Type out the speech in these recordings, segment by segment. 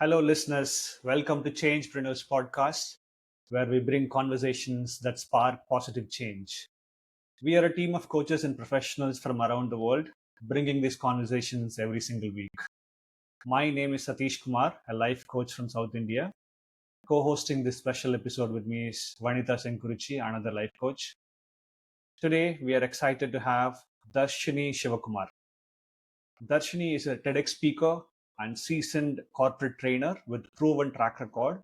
Hello, listeners. Welcome to Change Preneurs Podcast, where we bring conversations that spark positive change. We are a team of coaches and professionals from around the world, bringing these conversations every single week. My name is Sathish Kumar, a life coach from South India. Co hosting this special episode with me is Vanitha Senkurichi, another life coach. Today, we are excited to have Dharshani Sivakumar. Dharshani is a TEDx speaker and seasoned corporate trainer with proven track record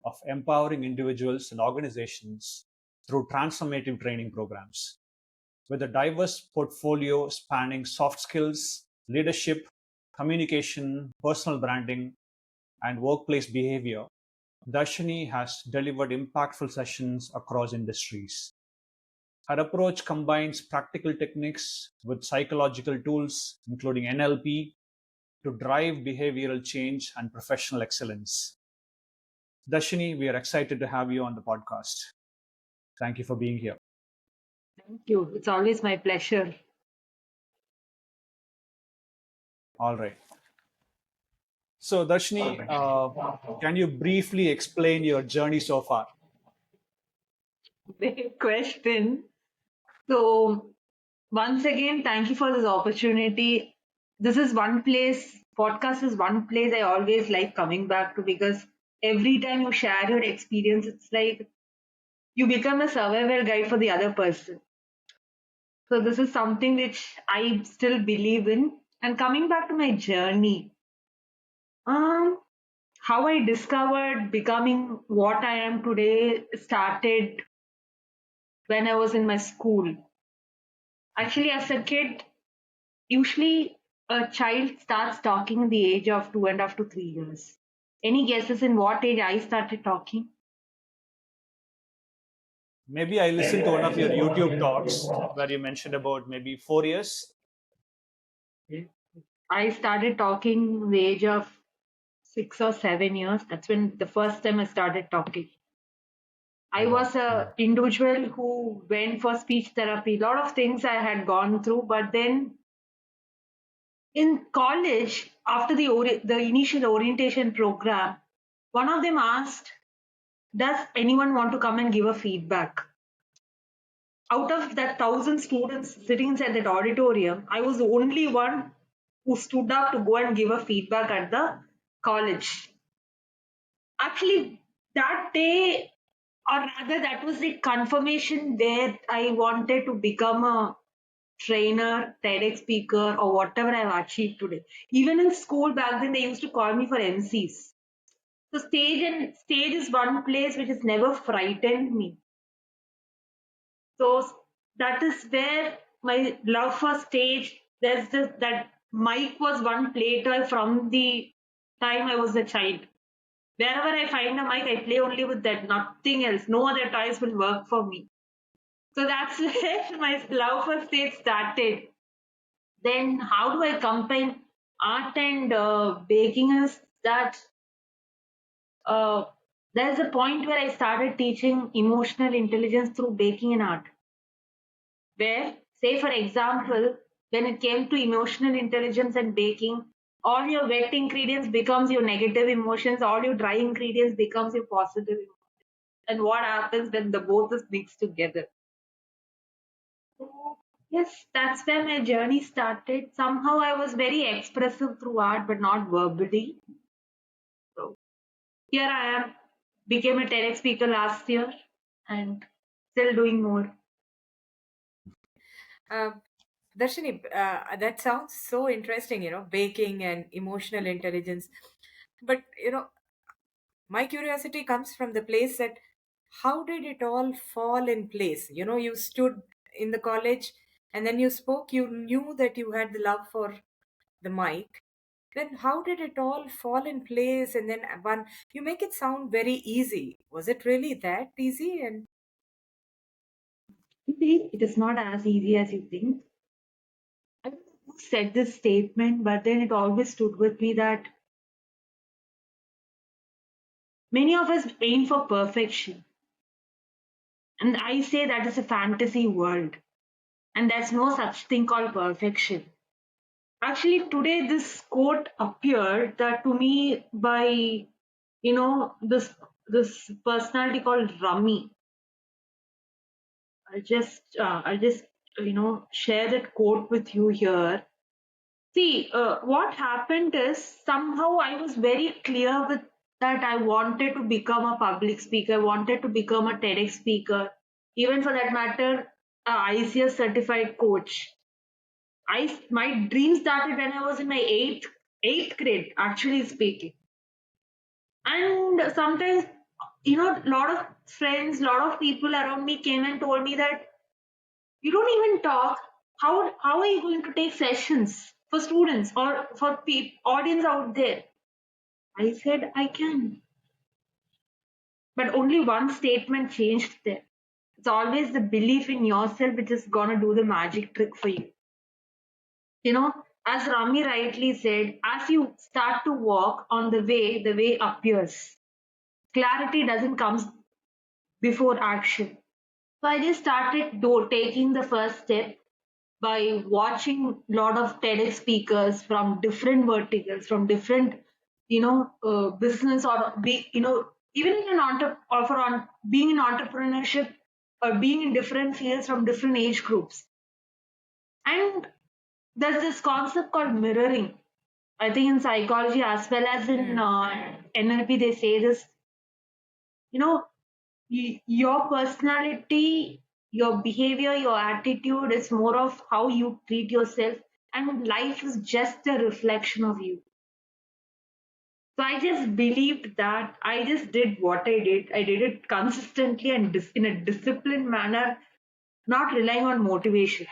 of empowering individuals and organizations through transformative training programs. With a diverse portfolio spanning soft skills, leadership, communication, personal branding, and workplace behavior, Darshini has delivered impactful sessions across industries. Her approach combines practical techniques with psychological tools, including NLP, to drive behavioral change and professional excellence. Darshini, we are excited to have you on the podcast. Thank you for being here. Thank you. It's always my pleasure. All right. So, Darshini, can you briefly explain your journey so far? Great question. So, once again, thank you for this opportunity. This is one place, podcast is one place I always like coming back to because every time you share your experience, it's like you become a survival guide for the other person. So, this is something which I still believe in. And coming back to my journey, um, how I discovered becoming what I am today started when I was in my school. Actually, as a kid, usually a child starts talking at the age of 2.5 to 3 years. Any guesses in what age I started talking? Maybe I listened to one of your YouTube talks where you mentioned about maybe 4 years. I started talking the age of 6 or 7 years. That's when the first time I started talking. I was a individual who went for speech therapy. A lot of things I had gone through, but then in college, after the initial orientation program, one of them asked, "Does anyone want to come and give a feedback?" Out of that 1,000 students sitting inside that auditorium, I was the only one who stood up to go and give a feedback at the college. Actually, that day, or rather, that was the confirmation that I wanted to become a trainer, TEDx speaker, or whatever I've achieved today. Even in school back then, they used to call me for MCs. So stage is one place which has never frightened me. So that is where my love for stage. There's this that mic was one play toy from the time I was a child. Wherever I find a mic, I play only with that, nothing else. No other toys will work for me. So that's where my love for stage started. Then how do I combine art and baking is that uh, there's a point where I started teaching emotional intelligence through baking and art. Where, say for example, when it came to emotional intelligence and baking, all your wet ingredients becomes your negative emotions, all your dry ingredients becomes your positive emotions. And what happens when the both is mixed together? So, yes, that's where my journey started. Somehow I was very expressive through art, but not verbally. So here I am, became a TEDx speaker last year and still doing more. Uh, Darshani, that sounds so interesting, baking and emotional intelligence. But, my curiosity comes from the place that how did it all fall in place? You stood in the college and then you spoke, you knew that you had the love for the mic. Then how did it all fall in place? And then you make it sound very easy. Was it really that easy? And Indeed, it is not as easy as you think. I don't know who said this statement, but then it always stood with me that many of us aim for perfection. And I say that is a fantasy world. And there's no such thing called perfection. Actually, today this quote appeared that to me by this personality called Rami. I'll just share that quote with you here. See, what happened is somehow I was very clear with that I wanted to become a public speaker, wanted to become a TEDx speaker, even for that matter, a ICS certified coach. My dream started when I was in my eighth grade, actually speaking. And sometimes, a lot of friends, a lot of people around me came and told me that you don't even talk. How are you going to take sessions for students or for audience out there? I said I can, but only one statement changed there. It's always the belief in yourself which is gonna do the magic trick for you. You know, as Rami rightly said, as you start to walk on the way appears. Clarity doesn't come before action. So I just started taking the first step by watching a lot of TEDx speakers from different verticals, from different, business or even in an being in entrepreneurship or being in different fields from different age groups. And there's this concept called mirroring. I think in psychology as well as in NLP, they say this, you know, your personality, your behavior, your attitude is more of how you treat yourself, and life is just a reflection of you. So I just believed that I just did what I did. I did it consistently and in a disciplined manner, not relying on motivation.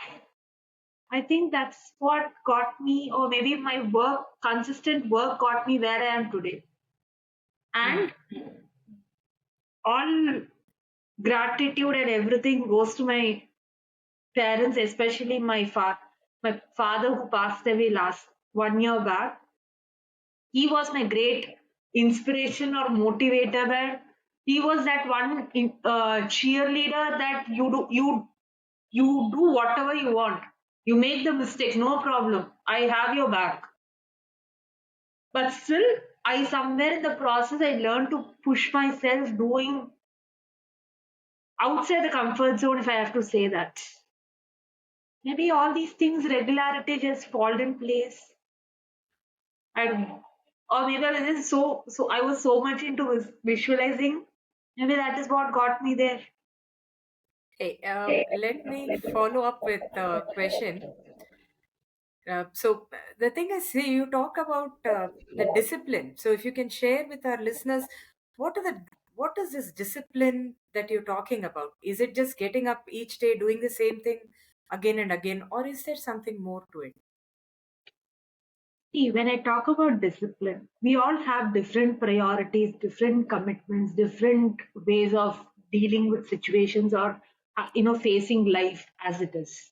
I think that's what got me, or maybe my consistent work got me where I am today. And all gratitude and everything goes to my parents, especially my father who passed away last 1 year back. He was my great inspiration or motivator. Where he was that one cheerleader that you do whatever you want. You make the mistakes, no problem. I have your back. But still, I somewhere in the process I learned to push myself, doing outside the comfort zone, if I have to say that. Maybe all these things, regularity just fall in place. I don't know. Or maybe I was just I was so much into visualizing. Maybe that is what got me there. Hey, let me follow up with a question. The thing is, see, you talk about the discipline. So if you can share with our listeners, what are the what is this discipline that you're talking about? Is it just getting up each day doing the same thing again and again, or is there something more to it? See, when I talk about discipline, we all have different priorities, different commitments, different ways of dealing with situations or facing life as it is.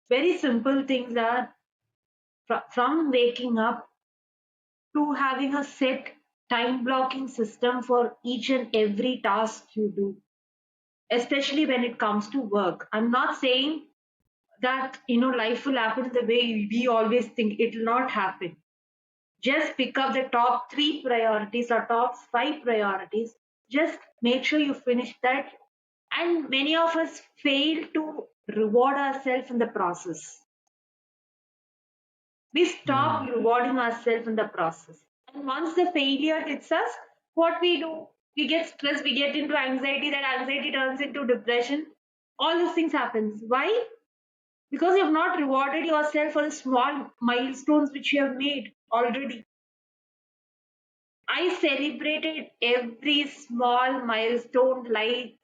Very simple things are from waking up to having a set time blocking system for each and every task you do, especially when it comes to work. I'm not saying that life will happen the way we always think. It will not happen. Just pick up the top 3 priorities or top 5 priorities. Just make sure you finish that. And many of us fail to reward ourselves in the process. We stop rewarding ourselves in the process. And once the failure hits us, what we do? We get stressed, we get into anxiety, that anxiety turns into depression. All these things happens. Why? Because you have not rewarded yourself for the small milestones which you have made already. I celebrated every small milestone like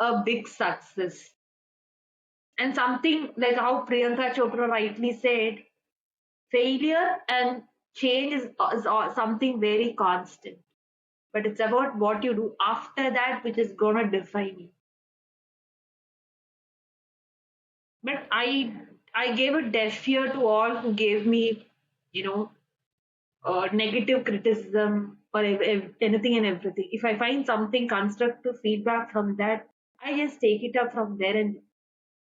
a big success. And something like how Priyanka Chopra rightly said, failure and change is something very constant. But it's about what you do after that which is going to define you. But I gave a deaf ear to all who gave me, you know, negative criticism or anything and everything. If I find something constructive feedback from that, I just take it up from there and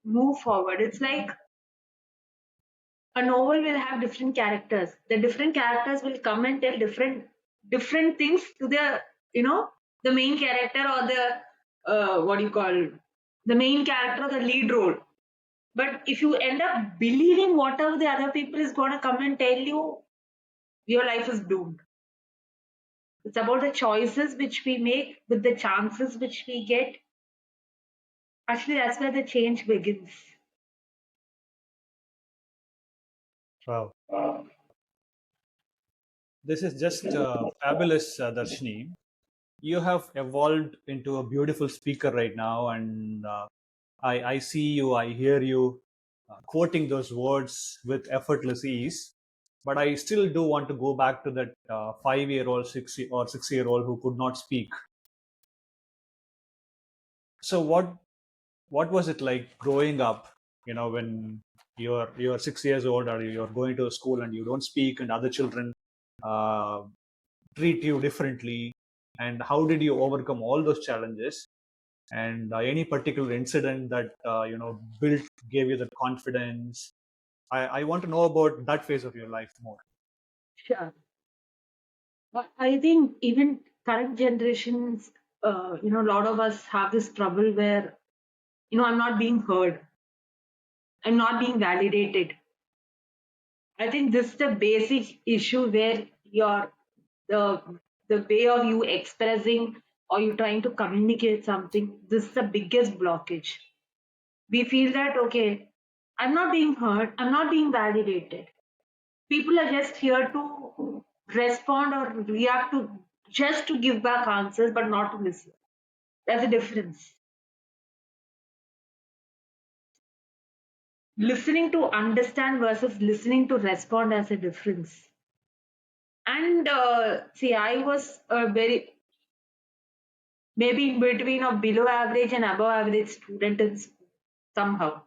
move forward. It's like A novel will have different characters. The different characters will come and tell different things to the main character, or the what do you call, the main character or the lead role. But if you end up believing whatever the other people is going to come and tell you, your life is doomed. It's about the choices which we make with the chances which we get. Actually, that's where the change begins. Wow. This is just fabulous, Darshini. You have evolved into a beautiful speaker right now, and I see you, I hear you quoting those words with effortless ease. But I still do want to go back to that 5-year-old, 6-year-old who could not speak. So what was it like growing up? When you're 6 years old, or you're going to a school and you don't speak, and other children uh, treat you differently, and how did you overcome all those challenges? And any particular incident that built gave you the confidence? I want to know about that phase of your life more. Sure. But I think even current generations, a lot of us have this trouble where, I'm not being heard. I'm not being validated. I think this is the basic issue where the the way of you expressing or you trying to communicate something, this is the biggest blockage. We feel that, okay, I'm not being heard, I'm not being validated. People are just here to respond or react to, just to give back answers, but not to listen. There's a difference. Listening to understand versus listening to respond has a difference. And see, I was a very, maybe in between of below average and above average student in school somehow.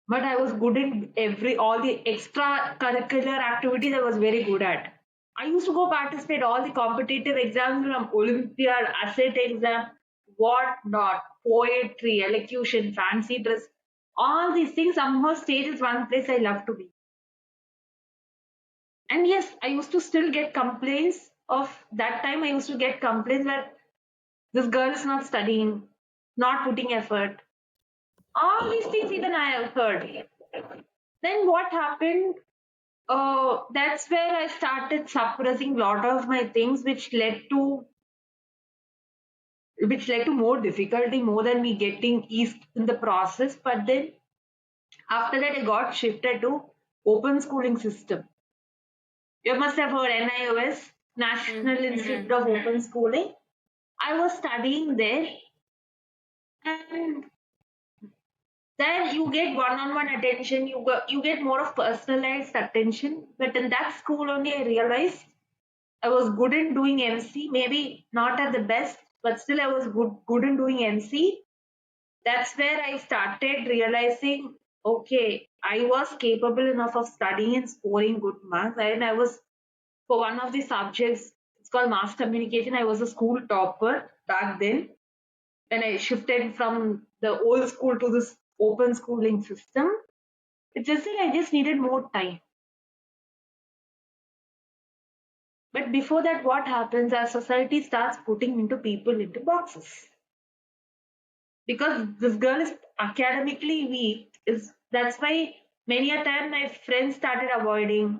But I was good in all the extracurricular activities I was very good at. I used to go participate all the competitive exams from Olympiad, asset exam, what not, poetry, elocution, fancy dress, all these things. Somehow stage is one place I love to be. And yes, I used to still get complaints of that time. I used to get complaints where this girl is not studying, not putting effort. All these things even I have heard. Then what happened? That's where I started suppressing a lot of my things, which led to more difficulty, more than me getting ease in the process. But then after that, I got shifted to open schooling system. You must have heard NIOS, National Institute of Open Schooling. I was studying there, and then you get one-on-one attention. You get more of personalized attention. But in that school only, I realized I was good in doing MC. Maybe not at the best, but still I was good in doing MC. That's where I started realizing, okay, I was capable enough of studying and scoring good marks. And I was, for one of the subjects, it's called mass communication. I was a school topper back then when I shifted from the old school to this open schooling system. It's just that I just needed more time. But before that, what happens? Our society starts putting into people into boxes. Because this girl is academically weak, that's why many a time my friends started avoiding.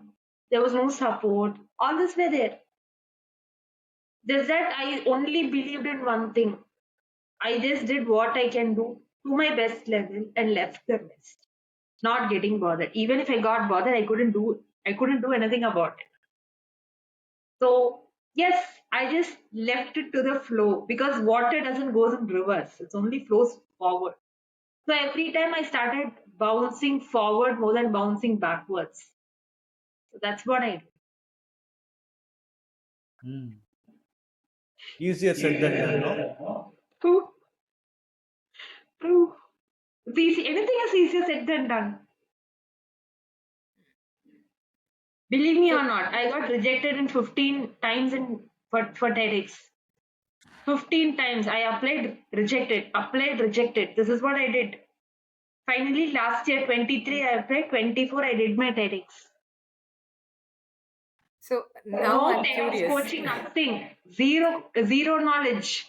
There was no support. All this were there. There's that I only believed in one thing. I just did what I can do to my best level and left the rest. Not getting bothered. Even if I got bothered, I couldn't do anything about it. So yes, I just left it to the flow because water doesn't go in reverse. It only flows forward. So every time I started bouncing forward more than bouncing backwards. So that's what I do. Easier said than done, no? True. True. It's easy. Anything is easier said than done. Believe me or not, I got rejected in 15 times for TEDx. 15 times I applied, rejected, applied, rejected. This is what I did. Finally, last year, 23, I applied. 24, I did my TEDx. So now No I'm TEDx curious. coaching, nothing. Zero knowledge.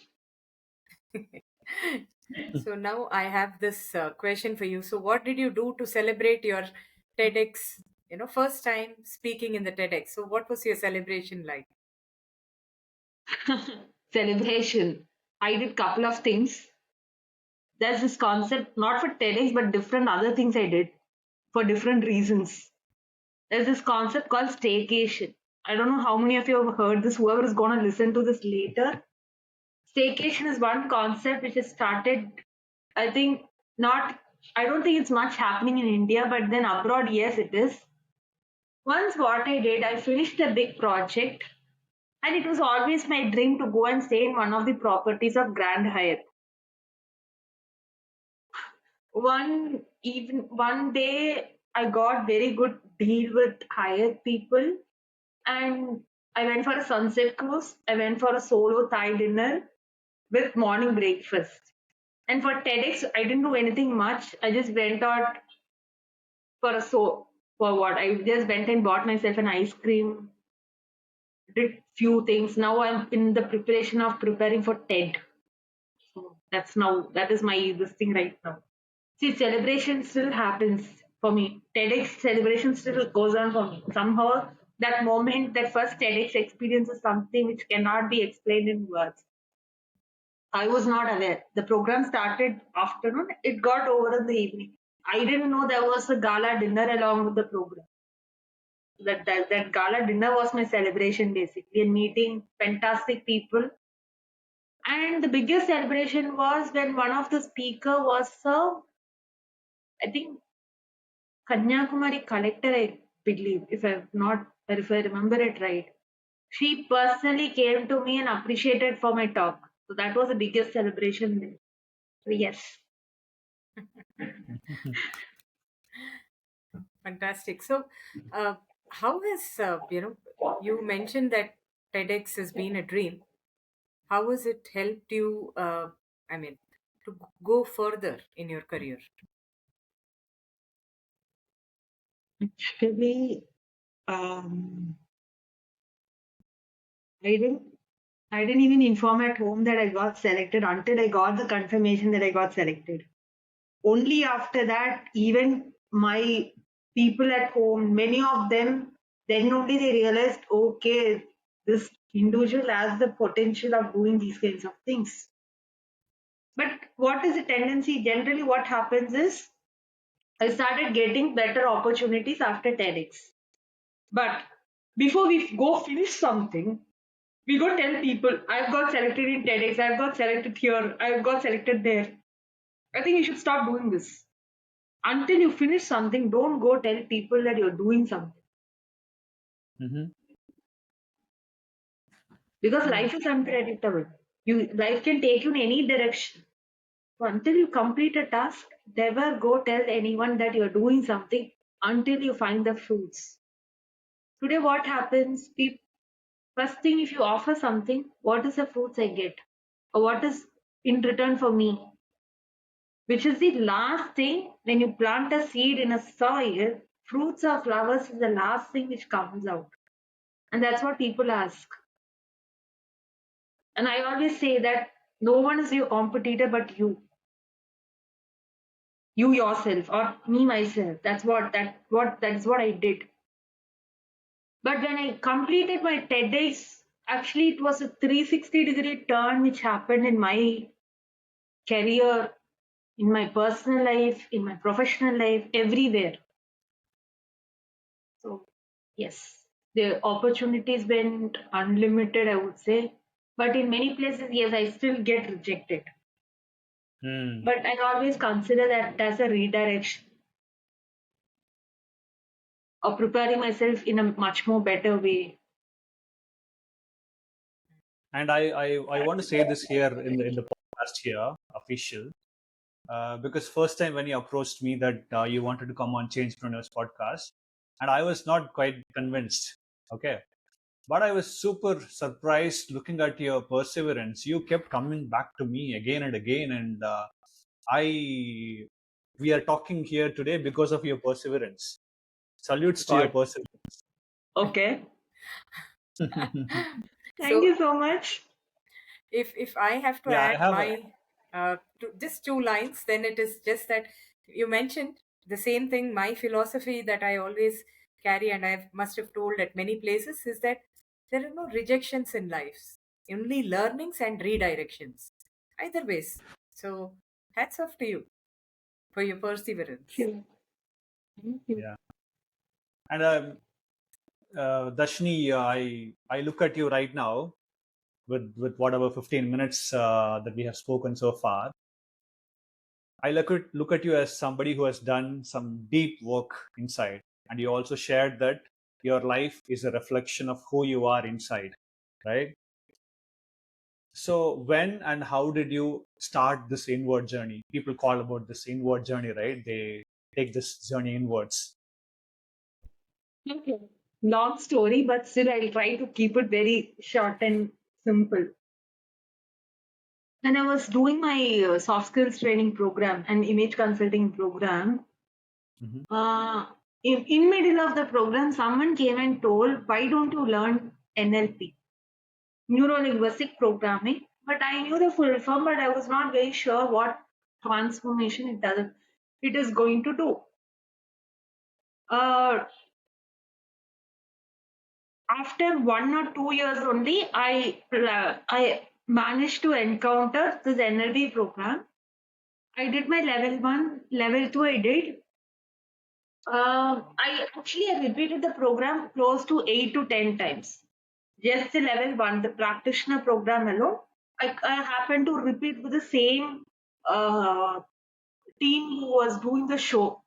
So now I have this question for you. So what did you do to celebrate your TEDx, first time speaking in the TEDx? So what was your celebration like? Celebration. I did couple of things. There's this concept, not for TEDx, but different other things I did for different reasons. There's this concept called staycation. I don't know how many of you have heard this. Whoever is going to listen to this later. Staycation is one concept which has started, I think, not, I don't think it's much happening in India, but then abroad, yes, it is. Once what I did, I finished a big project, and it was always my dream to go and stay in one of the properties of Grand Hyatt. One day, I got very good deal with Hyatt people, and I went for a sunset cruise. I went for a solo Thai dinner with morning breakfast. And for TEDx, I didn't do anything much. I just went out for what? I just went and bought myself an ice cream, did few things. Now I'm in the preparation of preparing for TED. So that is my this thing right now. See, celebration still happens for me. TEDx celebration still goes on for me. Somehow that moment, that first TEDx experience is something which cannot be explained in words. I was not aware. The program started afternoon. It got over in the evening. I didn't know there was a gala dinner along with the program. That gala dinner was my celebration basically, and meeting fantastic people. And the biggest celebration was when one of the speaker was I think Kanyakumari collector, I believe, if I remember it right. She personally came to me and appreciated for my talk. So that was the biggest celebration there. So yes. Fantastic. So, how has you mentioned that TEDx has been a dream. How has it helped you? I mean, to go further in your career. Actually, um, I didn't I didn't even inform at home that I got selected until I got the confirmation that I got selected. Only after that, even my people at home, many of them, then only they realized, okay, this individual has the potential of doing these kinds of things. But what is the tendency? Generally, what happens is I started getting better opportunities after TEDx. But before we go finish something, we go tell people, I've got selected in TEDx, I've got selected here, I've got selected there. I think you should stop doing this. Until you finish something, don't go tell people that you're doing something. Mhm. Because life is unpredictable. Life can take you in any direction. So until you complete a task, never go tell anyone that you're doing something until you find the fruits. Today, what happens? First thing, if you offer something, what is the fruits I get? Or what is in return for me? Which is the last thing when you plant a seed in a soil, fruits or flowers is the last thing which comes out. And that's what people ask. And I always say that no one is your competitor but you. You yourself or me myself. That is what I did. But when I completed my TEDx, actually it was a 360-degree turn which happened in my career, in my personal life, in my professional life, everywhere. So yes, the opportunities went unlimited, I would say. But in many places, yes, I still get rejected. Hmm. But I always consider that as a redirection or preparing myself in a much more better way. And I want to say this here in the podcast here, official, because first time when you approached me that you wanted to come on Changepreneurs podcast, and I was not quite convinced. Okay, but I was super surprised looking at your perseverance. You kept coming back to me again and again, and I We are talking here today because of your perseverance. Salutes to your God. perseverance. Okay. Thank So you so much. if I have to Yeah, I add have a. my just two lines, then it is just that you mentioned the same thing. My philosophy that I always carry, and I must have told at many places, is that there are no rejections in life, only learnings and redirections, either ways. So hats off to you for your perseverance. Thank you. Yeah. And Dashni, I look at you right now with whatever 15 minutes that we have spoken so far. I look at you as somebody who has done some deep work inside, and you also shared that your life is a reflection of who you are inside, right? So when and how did you start this inward journey? People call about this inward journey, right? They take this journey inwards. Okay. Long story, but still I'll try to keep it very short and simple. When I was doing my soft skills training program and image consulting program, Mhm. uh, in middle of the program, someone came and told, "Why don't you learn NLP, neuro linguistic programming?" But I knew the full form, but I was not very sure what transformation it is going to do. Uh, After 1 or 2 years only, I managed to encounter this NLP program. I did my level 1, level 2 I did. I repeated the program close to 8 to 10 times. Just the level 1, the practitioner program alone. I happened to repeat with the same uh, team who was doing the show.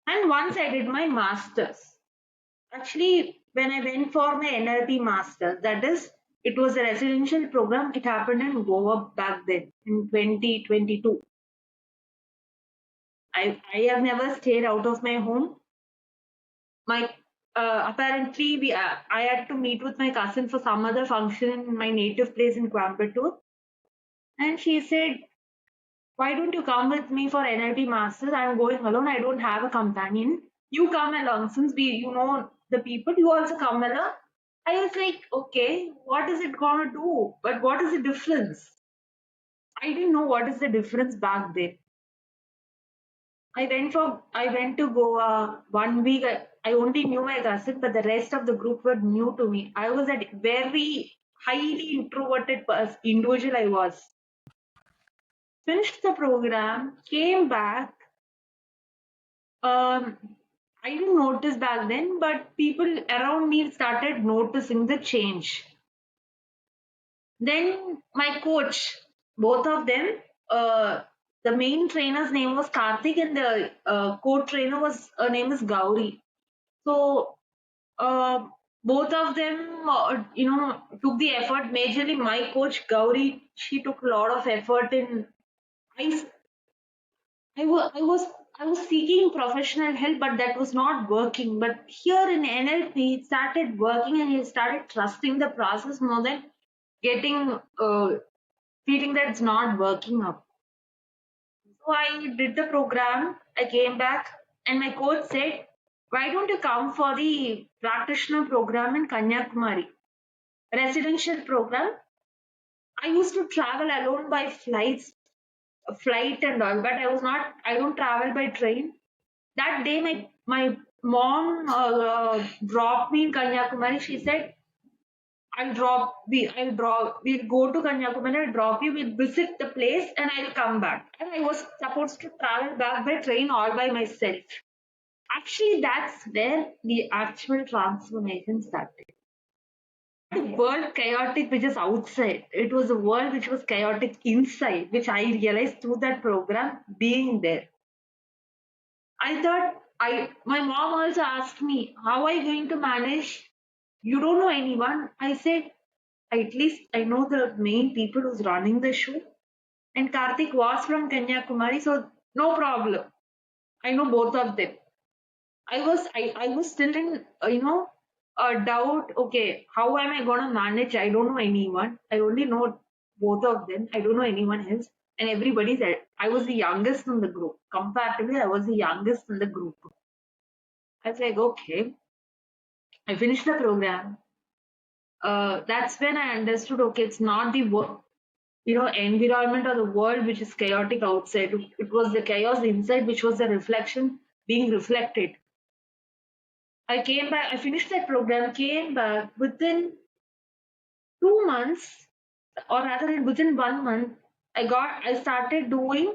And once I did my masters. Actually, when I went for my NLP masters, that is, it was a residential program. It happened in Goa back then in 2022. I have never stayed out of my home. My apparently I had to meet with my cousin for some other function in my native place in Coimbatore, and she said, "Why don't you come with me for NLP masters? I'm going alone. I don't have a companion. You come along since you know the people. You also come along." I was like, "Okay, what is it gonna do? But what is the difference?" I didn't know what is the difference back then. I went to Goa 1 week. I only knew my cousin, but the rest of the group were new to me. I was a very highly introverted individual. I was finished the program, came back. Um, I didn't notice back then, but people around me started noticing the change. Then my coach, both of them, uh, the main trainer's name was Karthik and the co-trainer was her name is Gauri. So uh, both of them, took the effort. Majorly, my coach Gauri, she took a lot of effort in. I, I, wa- I was I was seeking professional help, but that was not working. But here in NLP, it started working, and he started trusting the process more than getting feeling that it's not working up. So I did the program. I came back, and my coach said, "Why don't you come for the practitioner program in Kanyakumari, residential program?" I used to travel alone by flight and all, but I don't travel by train. That day, my mom dropped me in Kanyakumari. She said, we'll go to Kanyakumari, I'll drop you, we'll visit the place and I'll come back." And I was supposed to travel back by train all by myself. Actually, that's where the actual transformation started. The world chaotic which is outside. It was a world which was chaotic inside, which I realized through that program being there. I thought my mom also asked me, "How are you going to manage? You don't know anyone." I said, "At least I know the main people who's running the show." And Karthik was from Kanyakumari, so no problem. I know both of them. I was still in a doubt. Okay, how am I gonna manage? I don't know anyone. I only know both of them. I don't know anyone else. And everybody said, I was the youngest in the group. Comparatively, I was the youngest in the group. I was like, okay. I finished the program. That's when I understood, okay, it's not the environment or the world which is chaotic outside. It was the chaos inside, which was the reflection being reflected. I came back, I finished that program, came back within 2 months, or rather within 1 month, I started doing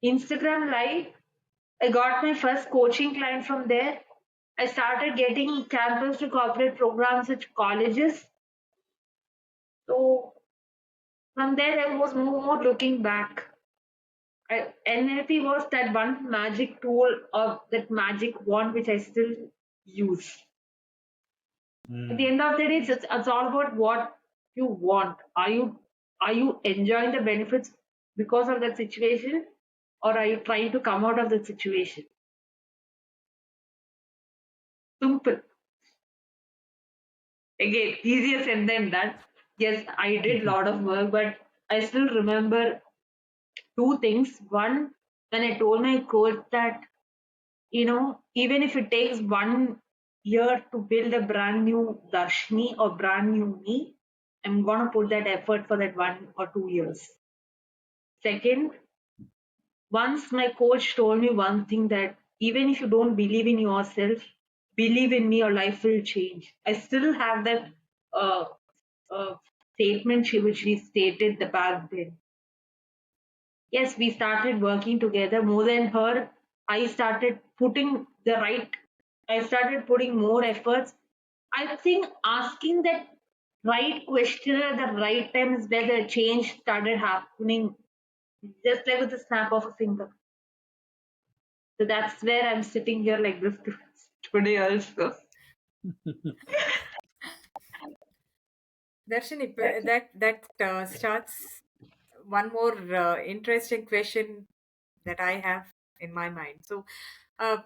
Instagram live. I got my first coaching client from there. I started getting campus to corporate programs at colleges. So from there, I was no more looking back. NLP was that one magic tool or that magic wand which I still use. At the end of the day, it's all about what you want. Are you enjoying the benefits because of that situation, or are you trying to come out of that situation? Simple. Again, easier said than done. Yes, I did a lot of work, but I still remember two things. One, when I told my coach that, even if it takes 1 year to build a brand new Darshini or brand new me, I'm going to put that effort for that 1 or 2 years. Second, once my coach told me one thing, that even if you don't believe in yourself, believe in me, your life will change. I still have that uh, statement which she stated the back then. Yes, we started working together. More than her, I started putting more efforts. I think asking that right question at the right time is where the change started happening, just like with the snap of a finger. So that's where I'm sitting here like this today also. Darshani, that starts one more interesting question that I have in my mind. So, uh,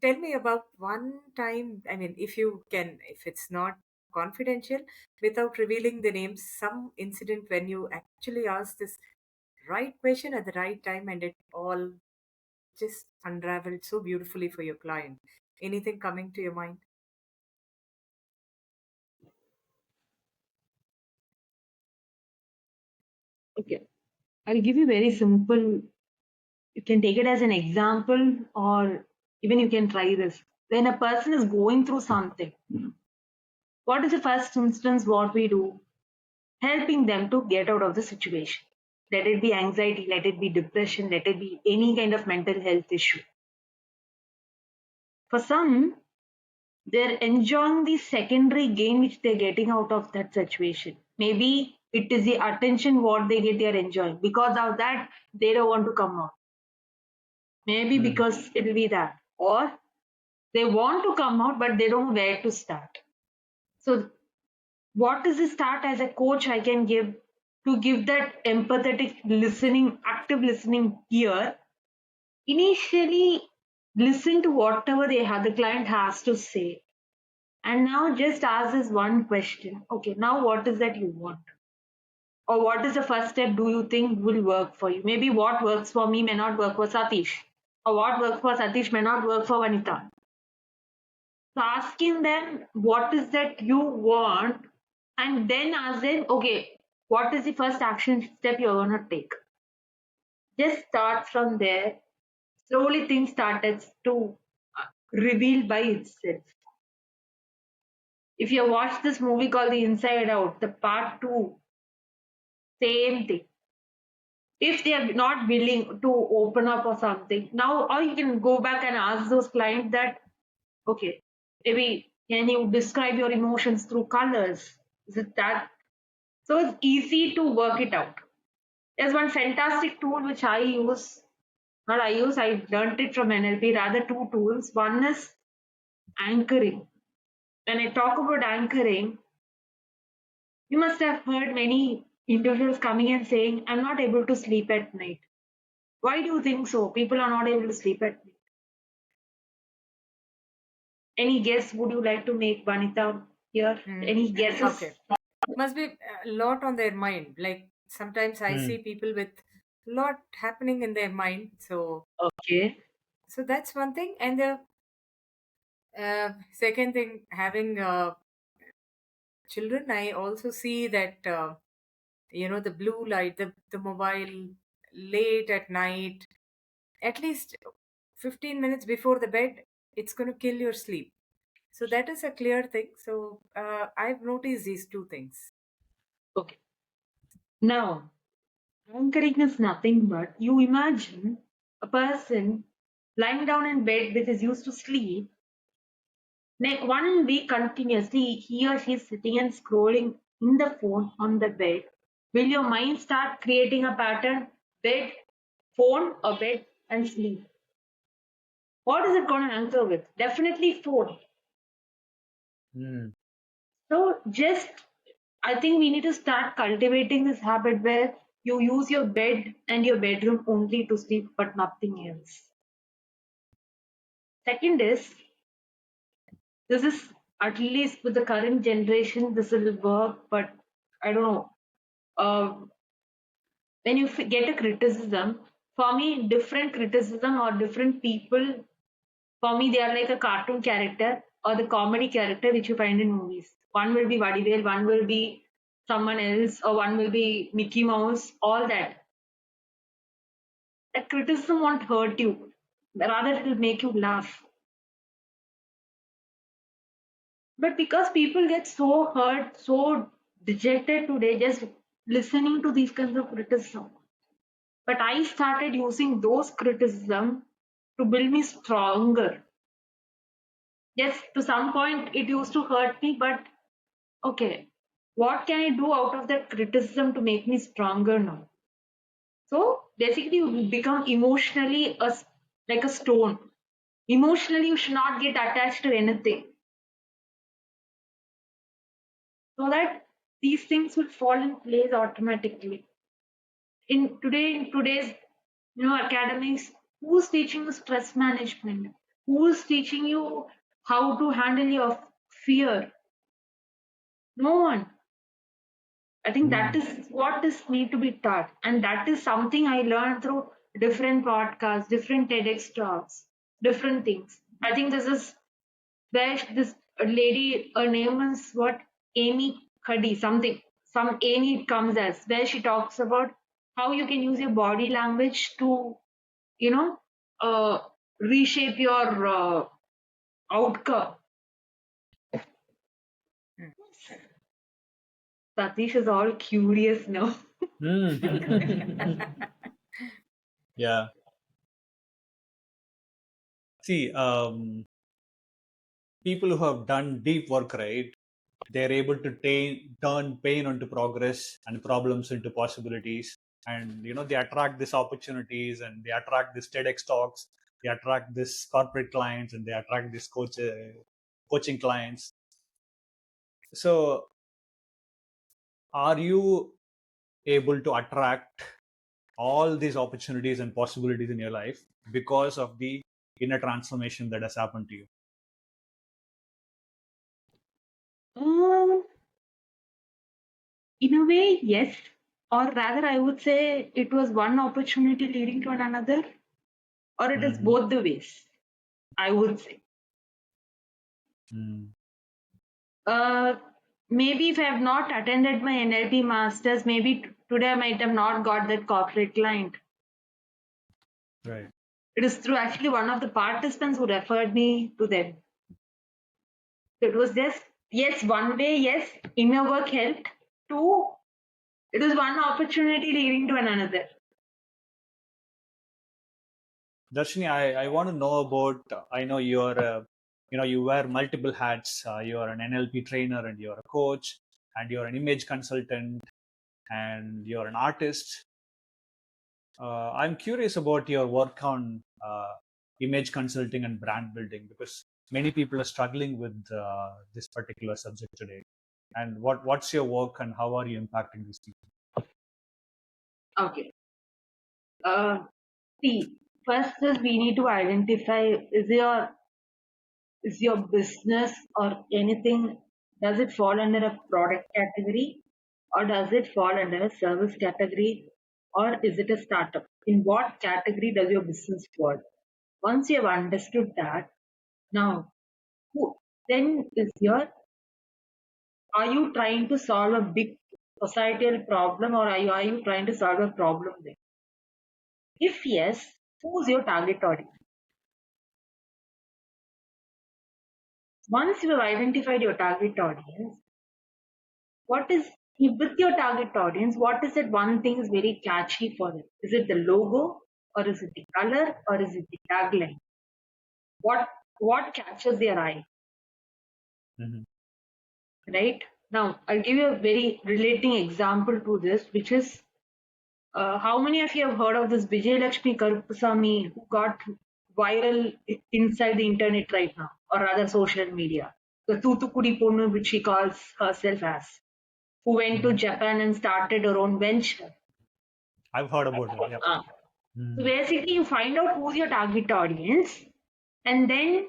tell me about one time. I mean, if you can, if it's not confidential, without revealing the names, some incident when you actually asked this right question at the right time and it all just unraveled so beautifully for your client. Anything coming to your mind? Okay. I'll give you very simple. You can take it as an example, or even you can try this. When a person is going through something, what is the first instance what we do? Helping them to get out of the situation. Let it be anxiety, let it be depression, let it be any kind of mental health issue. For some, they're enjoying the secondary gain which they're getting out of that situation. Maybe it is the attention what they get, they're enjoying. Because of that, they don't want to come out. Maybe because it'll be that. Or they want to come out, but they don't know where to start. So, what is the start as a coach I can give to give that empathetic listening, active listening here? Initially, listen to whatever the client has to say. And now just ask this one question. Okay, now what is that you want? Or what is the first step do you think will work for you? Maybe what works for me may not work for Sathish. Or what works for Sathish may not work for Vanitha. So asking them what is that you want, and then ask them, okay, what is the first action step you're gonna take? Just start from there. Slowly things started to reveal by itself. If you watch this movie called The Inside Out, the part two, same thing. If they are not willing to open up or something, now or you can go back and ask those clients that, okay, maybe can you describe your emotions through colors? Is it that? So it's easy to work it out. There's one fantastic tool which I use. Not I use, I learned it from NLP, rather two tools. One is anchoring. When I talk about anchoring, you must have heard many individuals coming and saying, I'm not able to sleep at night. Why do you think so? People are not able to sleep at night. Any guess would you like to make, Vanitha, here? Any guesses? Okay. Must be a lot on their mind. Like sometimes I see people with lot happening in their mind. So Okay. that's one thing. And the second thing, having children, I also see that the blue light, the mobile late at night, at least 15 minutes before the bed, it's going to kill your sleep. So that is a clear thing. So I've noticed these two things. Okay. Now, anchoring is nothing but you imagine a person lying down in bed which is used to sleep. One week continuously, he or she is sitting and scrolling in the phone on the bed. Will your mind start creating a pattern? Bed, phone, or bed and sleep? What is it going to answer with? Definitely phone. Mm. So just, I think we need to start cultivating this habit where you use your bed and your bedroom only to sleep, but nothing else. Second is, this is at least with the current generation, this will work, but I don't know. When you get a criticism, for me, different criticism or different people, for me, they are like a cartoon character or the comedy character which you find in movies. One will be Vadivel, one will be someone else, or one will be Mickey Mouse, all that. That criticism won't hurt you, rather, it will make you laugh. But because people get so hurt, so dejected today, just listening to these kinds of criticism. But I started using those criticism to build me stronger. Yes, to some point it used to hurt me, but okay, what can I do out of that criticism to make me stronger now? So basically, you become emotionally like a stone. Emotionally, you should not get attached to anything, so that these things will fall in place automatically. In today's academics, who's teaching you stress management? Who's teaching you how to handle your fear? No one. I think that Mm. is what is need to be taught, and that is something I learned through different podcasts, different TEDx talks, different things. I think this is where this lady, her name is what, Amy Khadi, something, some Amy comes as, where she talks about how you can use your body language to, you know, uh, reshape your outcome. Mm. Satish is all curious now. Mm. Yeah. See, people who have done deep work, right? They're able to turn pain into progress and problems into possibilities. And they attract these opportunities, and they attract these TEDx talks. They attract this corporate clients, and they attract these coaching clients. So, are you able to attract all these opportunities and possibilities in your life because of the inner transformation that has happened to you? Um, in a way, yes. Or rather, I would say it was one opportunity leading to another, or it is Mm-hmm. both the ways, I would say. Mm. Uh, Maybe if I have not attended my NLP masters, maybe today I might have not got that corporate client. Right. It is through actually one of the participants who referred me to them. So it was just, yes, one way, yes, inner work helped. Two, it was one opportunity leading to another. Darshini, I want to know about. I know you wear multiple hats. You're an NLP trainer, and you're a coach, and you're an image consultant, and you're an artist. I'm curious about your work on image consulting and brand building, because many people are struggling with this particular subject today. And what's your work, and how are you impacting these people? Okay. See, first is we need to identify, is your business or anything, does it fall under a product category or does it fall under a service category? or is it a startup? In what category does your business fall? Once you have understood that, now who then is your are you trying to solve a big societal problem, or are you trying to solve a problem there? If yes, who's your target audience? Once you have identified your target audience, what is with your target audience, what is it one thing is very catchy for them? Is it the logo, or is it the color, or is it the tagline? What catches their eye? Mhm. Right? Now I'll give you a very relating example to this, which is how many of you have heard of this Vijay Lakshmi Karupasamy who got viral inside the internet right now, or rather social media? The Tutukudi Ponnu, which she calls herself as, who went to Mhm. Japan and started her own venture. I've heard about it. Yep. Uh, so Mm. basically, you find out who's your target audience, and then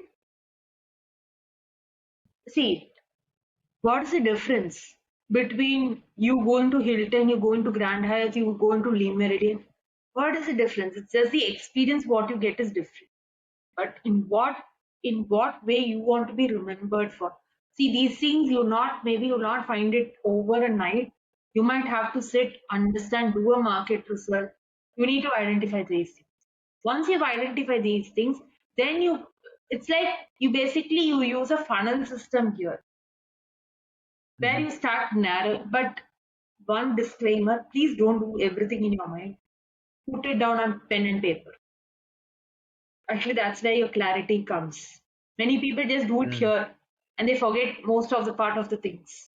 see what's the difference between you going to Hilton, you going to Grand Hyatt, you going to Lee Meridian. What is the difference? It's just the experience. What you get is different. But in what way you want to be remembered for? See, these things you'll not find it over a night. You might have to sit, understand, do a market research. You need to identify these things. Once you've identified these things, then it's like you use a funnel system here where Mhm. you start narrow. But one disclaimer, please don't do everything in your mind. Put it down on pen and paper. Actually, that's where your clarity comes. Many people just do it Mm. here and they forget most of the part of the things.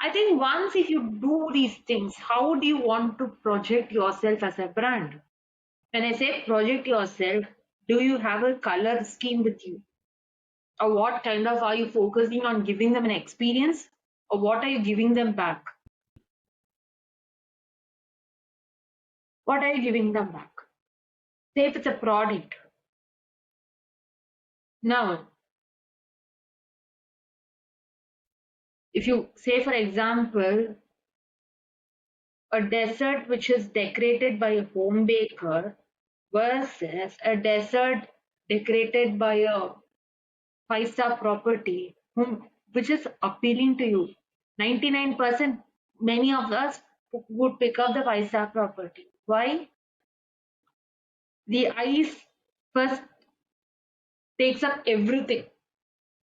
I think once if you do these things, how do you want to project yourself as a brand? When I say project yourself, do you have a color scheme with you? Or what kind of are you focusing on giving them an experience? Or what are you giving them back? What are you giving them back? Say if it's a product. Now, if you say, for example, a dessert which is decorated by a home baker versus a dessert decorated by a five-star property which is appealing to you. 99% many of us would pick up the five-star property. Why? The ice first takes up everything.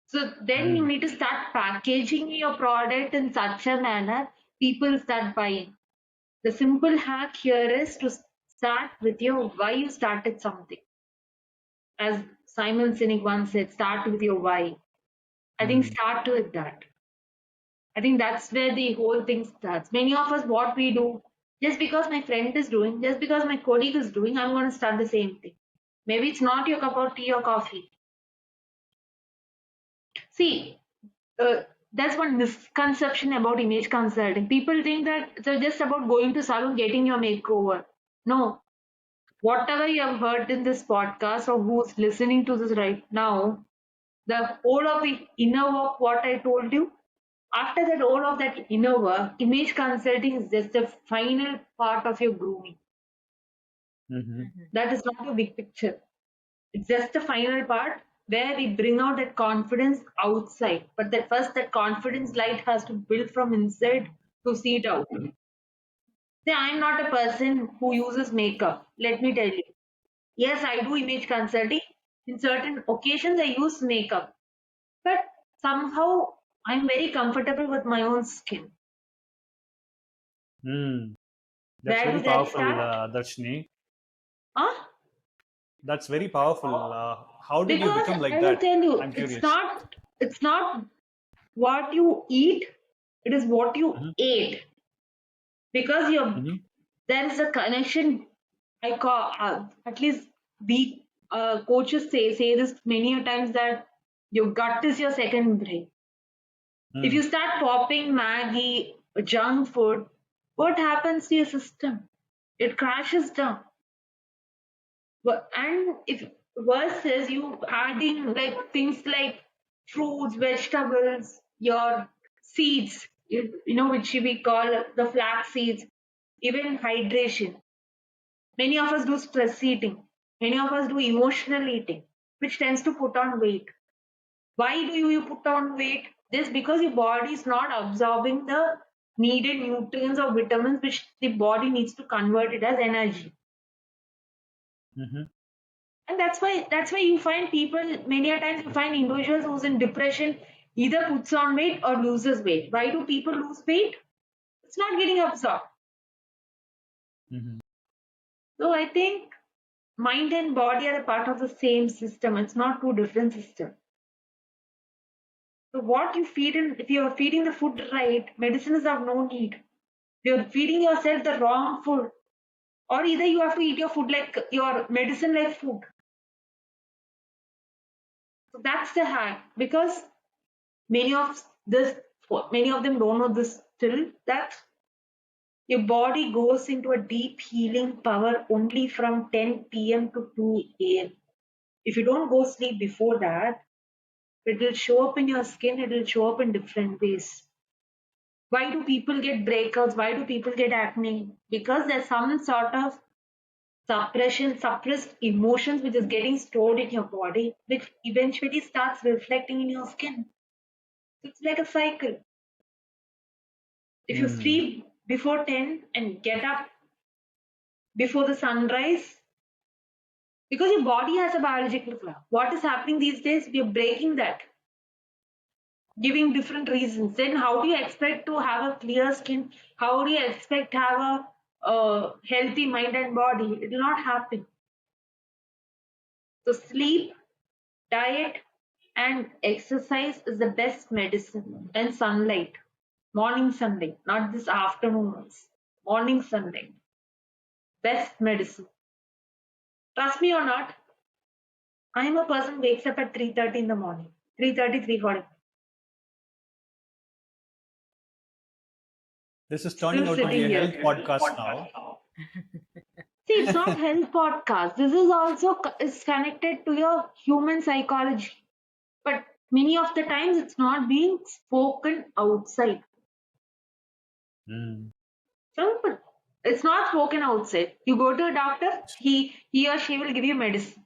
So then you Mm. need to start packaging your product in such a manner people start buying. The simple hack here is to start with your why you started something. As Simon Sinek once said, start with your why. I think Mm. start with that. I think that's where the whole thing starts. Many of us, what we do, just because my friend is doing, just because my colleague is doing, I'm going to start the same thing. Maybe it's not your cup of tea or coffee. See, uh, that's one misconception about image consulting. People think that it's just about going to salon, getting your makeover. No, whatever you have heard in this podcast or who's listening to this right now, the whole of the inner work, what I told you, after that, all of that inner work, image consulting is just the final part of your grooming. Mhm. Mhm. That is not your big picture. It's just the final part where we bring out that confidence outside. But that first, that confidence light has to build from inside to see it out. See, I'm not a person who uses makeup. Let me tell you. Yes, I do image consulting. In certain occasions, I use makeup. But somehow, I'm very comfortable with my own skin. Mm. That's Where very do that powerful, start? Darshini. Huh? That's very powerful. How did you Because become like I will that? tell you, I'm it's curious. not it's not what you eat, it is what you Mhm. ate. Because Mhm. there is a connection. I call at least we coaches say this many a times that your gut is your second brain. If Mm. you start popping Maggie, junk food, what happens to your system? It crashes down. And if versus you adding like things like fruits, vegetables, your seeds, which we call the flax seeds. even hydration. Many of us do stress eating. Many of us do emotional eating, which tends to put on weight. Why do you put on weight? Just because your body is not absorbing the needed nutrients or vitamins which the body needs to convert it as energy. Mm-hmm. And that's why you find people, many a times you find individuals who's in depression either puts on weight or loses weight. Why do people lose weight? It's not getting absorbed. Mm-hmm. So I think mind and body are a part of the same system. It's not two different systems. So what you feed in, if you are feeding the food right, medicines have no need. If you're feeding yourself the wrong food, or either you have to eat your food like your medicine like food. So that's the hack, because many of this, many of them don't know this still, that your body goes into a deep healing power only from 10 p.m. to 2 a.m. If you don't go sleep before that, it will show up in your skin, it will show up in different ways. Why do people get breakouts? Why do people get acne? Because there's some sort of suppression, suppressed emotions which is getting stored in your body, which eventually starts reflecting in your skin. It's like a cycle. If you Mm. sleep before 10 and get up before the sunrise, because your body has a biological clock. What is happening these days? We are breaking that, giving different reasons. Then how do you expect to have a clear skin? How do you expect to have a healthy mind and body? It will not happen. So sleep, diet, and exercise is the best medicine. And sunlight, morning sunlight, not this afternoon ones. Morning sunlight, best medicine. Trust me or not, I am a person who wakes up at 3:30 in the morning. 3:30, 3:40. This is turning Still out to be sitting a here. health podcast now. See, it's not health podcast. This is also is connected to your human psychology. But many of the times it's not being spoken outside. Mm. Simple. It's not spoken outside. You go to a doctor, he or she will give you medicine.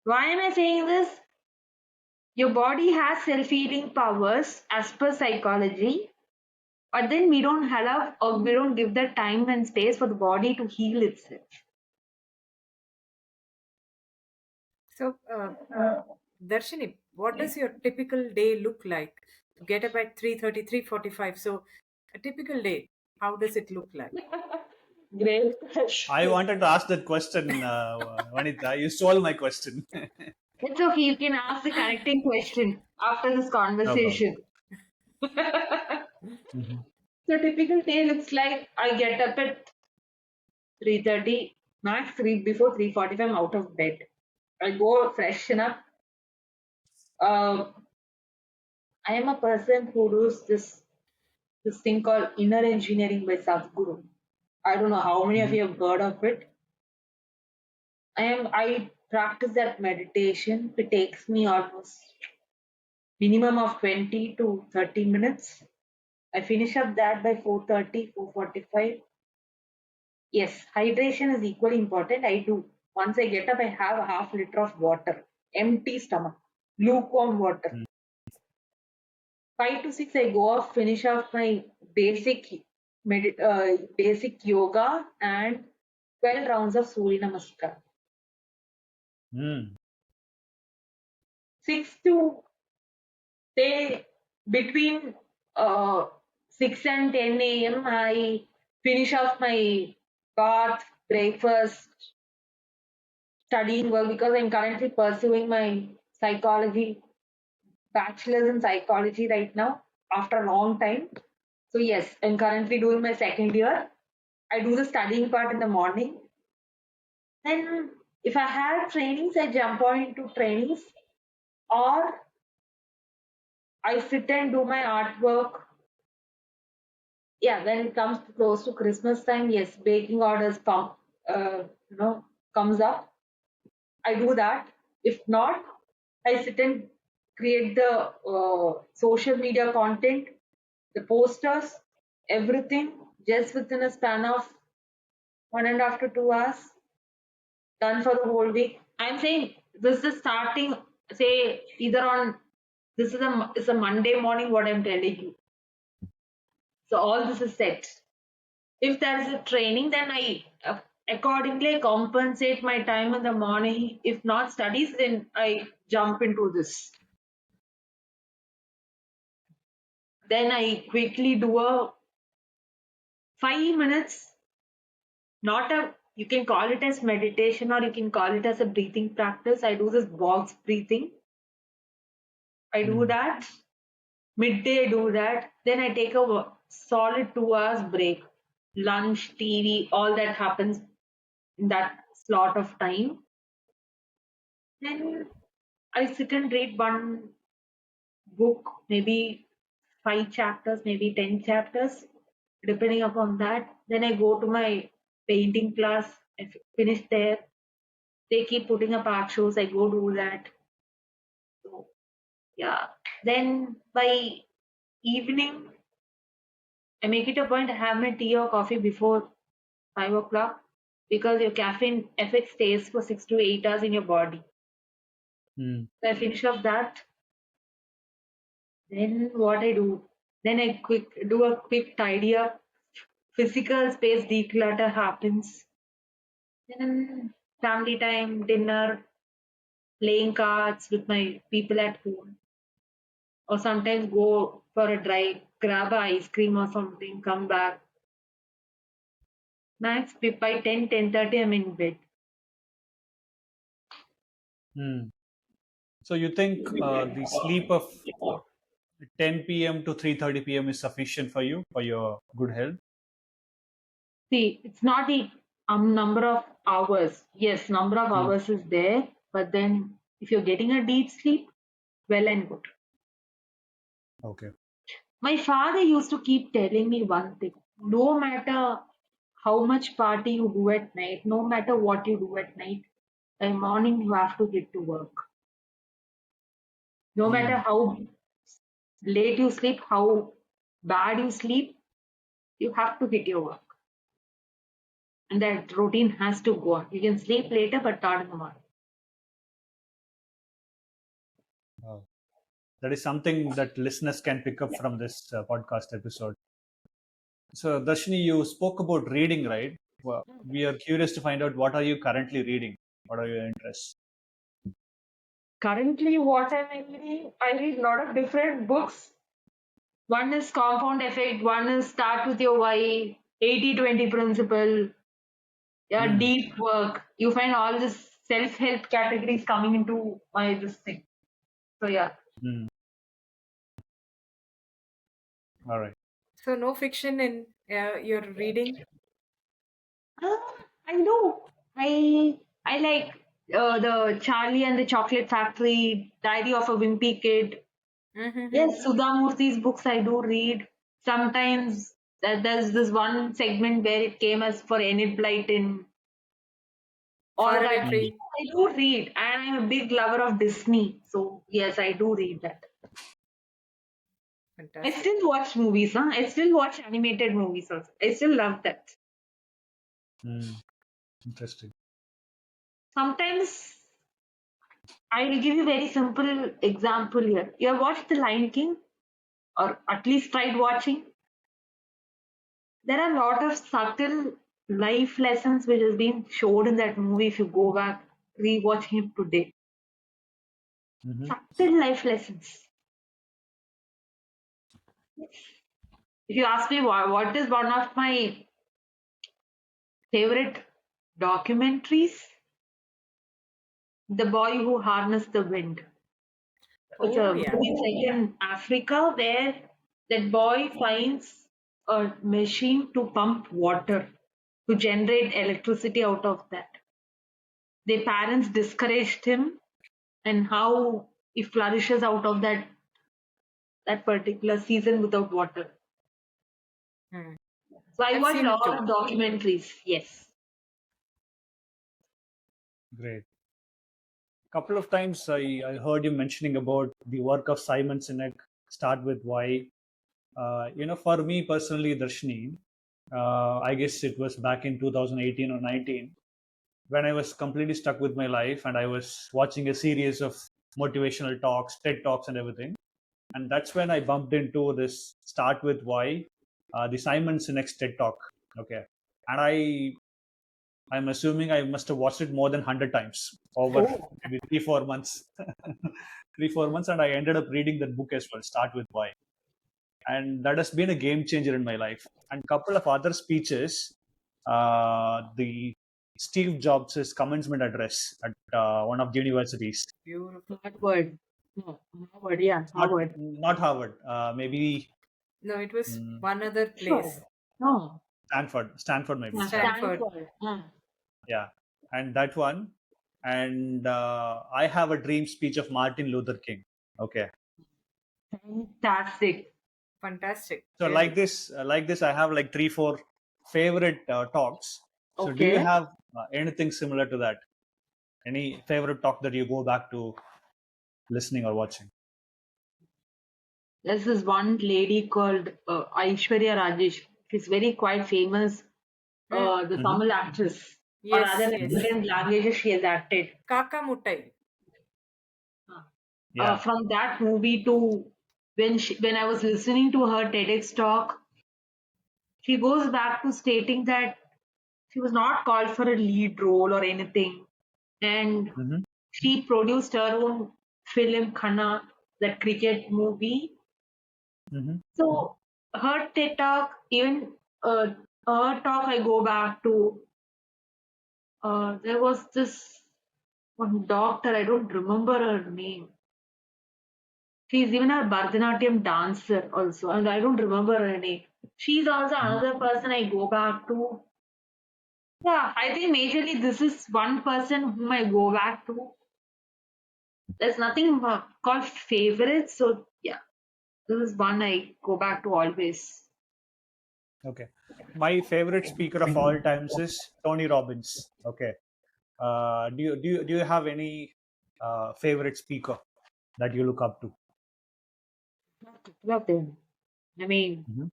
Why am I saying this? Your body has self-healing powers as per psychology, but then we don't allow or we don't give the time and space for the body to heal itself. So, Darshini, what does your typical day look like? You get up at 3:30, 3:45. So, a typical day, how does it look like? Great. I wanted to ask that question, Vanitha. You stole my question. It's okay, you can ask the connecting question after this No problem. conversation. Mm-hmm. So typical day looks like I get up at 3:30, max 3 before 3:45 I'm out of bed. I go freshen up. Uh, I am a person who does this thing called inner engineering by Sadhguru. I don't know how many of Mm-hmm. you have heard of it. I practice that meditation. It takes me almost minimum of 20 to 30 minutes. I finish up that by 4:30, 4:45. Yes, hydration is equally important. I do. Once I get up, I have a half liter of water, empty stomach, lukewarm water. 5 to 6, I go off, finish off my basic yoga and 12 rounds of Surya Namaskar. Mm. 6 to say between uh, 6 and 10 a.m. I finish off my bath, breakfast, studying work, because I'm currently pursuing my psychology, bachelor's in psychology right now after a long time. So yes, I'm currently doing my second year. I do the studying part in the morning. Then if I have trainings, I jump on into trainings, or I sit and do my artwork. Yeah, when it comes to close to Christmas time, yes, baking orders you know, comes up. I do that. If not, I sit and create the social media content, the posters, everything. just within a span of 1.5 to 2 hours, done for the whole week. I'm saying this is starting, say, either on this is a Monday morning, what I'm telling you. So all this is set. If there is a training, then I accordingly compensate my time in the morning. If not studies, then I jump into this. Then I quickly do a 5 minutes, not a, you can call it as meditation or you can call it as a breathing practice. I do this box breathing. I do that. Midday I do that. Then I take a solid 2 hours break. Lunch, TV, all that happens in that slot of time. Then I sit and read one book, maybe 5 chapters, maybe 10 chapters, depending upon that. Then I go to my painting class. I finish there. They keep putting up art shows. I go do that. So yeah. Then by evening, I make it a point to have my tea or coffee before 5 o'clock because your caffeine effect stays for 6 to 8 hours in your body. So I finish off that. Then what I do? Then I do a quick tidy up. Physical space declutter happens. Then family time, dinner, playing cards with my people at home. Or sometimes go for a drive, grab a ice cream or something, come back. Max by 10:30 I'm in bed. So you think the sleep of 10 p.m. to 3:30 p.m. is sufficient for you for your good health? See, it's not the number of hours. Yes, number of hours is there, but then if you're getting a deep sleep, well and good. Okay. My father used to keep telling me one thing: no matter how much party you do at night, no matter what you do at night, by morning you have to get to work. No matter how late you sleep, how bad you sleep, you have to hit your work. And that routine has to go on. You can sleep later, but not in the morning. That is something that listeners can pick up from this podcast episode. So, Darshini, you spoke about reading, right? Well, we are curious to find out what are you currently reading? What are your interests? Currently, what I'm reading, I read a lot of different books. One is Compound Effect, one is Start with Your Why, 80-20 Principle, yeah, deep work. You find all this self-help categories coming into my this thing. So yeah. All right. So no fiction in your reading? I know. I like the Charlie and the Chocolate Factory, Diary of a Wimpy Kid. Yes, Sudhamurthy's books I do read. Sometimes there's this one segment where it came as for Enid Blyton. All Faraway that Tree. I do read, and I'm a big lover of Disney. So yes, I do read that. I Fantastic. still watch movies, huh? I still watch animated movies also. I still love that. Interesting. Sometimes I will give you a very simple example here. You have watched The Lion King, or at least tried watching. There are a lot of subtle life lessons which has been showed in that movie if you go back, rewatch him today. Subtle life lessons. If you ask me what is one of my favorite documentaries, The Boy Who Harnessed the Wind. It's Oh a yeah. movie set in Africa where that boy finds a machine to pump water to generate electricity out of that. The parents discouraged him, and how he flourishes out of that particular season without water. So I I've watch a seen it lot too. of documentaries. Yes. Great. Couple of times I heard you mentioning about the work of Simon Sinek, Start with Why. For me personally, Darshini, I guess it was back in 2018 or 19, when I was completely stuck with my life and I was watching a series of motivational talks, TED Talks, and everything. And that's when I bumped into this Start With Why, the Simon Sinek's TED Talk. Okay. And I'm assuming I must have watched it more than 100 times over Oh, maybe 3-4 months. 3-4 months, and I ended up reading that book as well, Start With Why. And that has been a game changer in my life. And a couple of other speeches, the Steve Jobs' commencement address at one of the universities. Beautiful. Harvard. No, Harvard, yeah, Not Harvard. not Harvard, maybe No, it was mm, one other place. Sure. No, Stanford maybe. Yeah, Stanford. Stanford. yeah, and that one, and I have a dream speech of Martin Luther King. Okay, Fantastic. Fantastic. so Really. like this, I have like 3-4 favorite talks. So do you Okay. have anything similar to that? Any favorite talk that you go back to listening or watching? There's this one lady called Aishwarya Rajesh. She's very quite famous, Mm. the Mm-hmm. Tamil actress. Or Yes, other yes. different languages she has acted. Kaka Muttai. Yeah. From that movie to when I was listening to her TEDx talk, she goes back to stating that she was not called for a lead role or anything, and Mm-hmm. she produced her own film Khana, that cricket movie. Mm-hmm. So her TED talk, even her talk, I go back to. There was this one doctor, I don't remember her name. She's even a Bharatanatyam dancer also, and I don't remember her name. She's also Mm-hmm. another person I go back to. Yeah, I think majorly this is one person whom I go back to. There's nothing called favorites, so yeah, this is one I go back to always. Okay. My favorite speaker of all times is Tony Robbins. Okay. Do you have any favorite speaker that you look up to? Love them. I mean, Mm-hmm.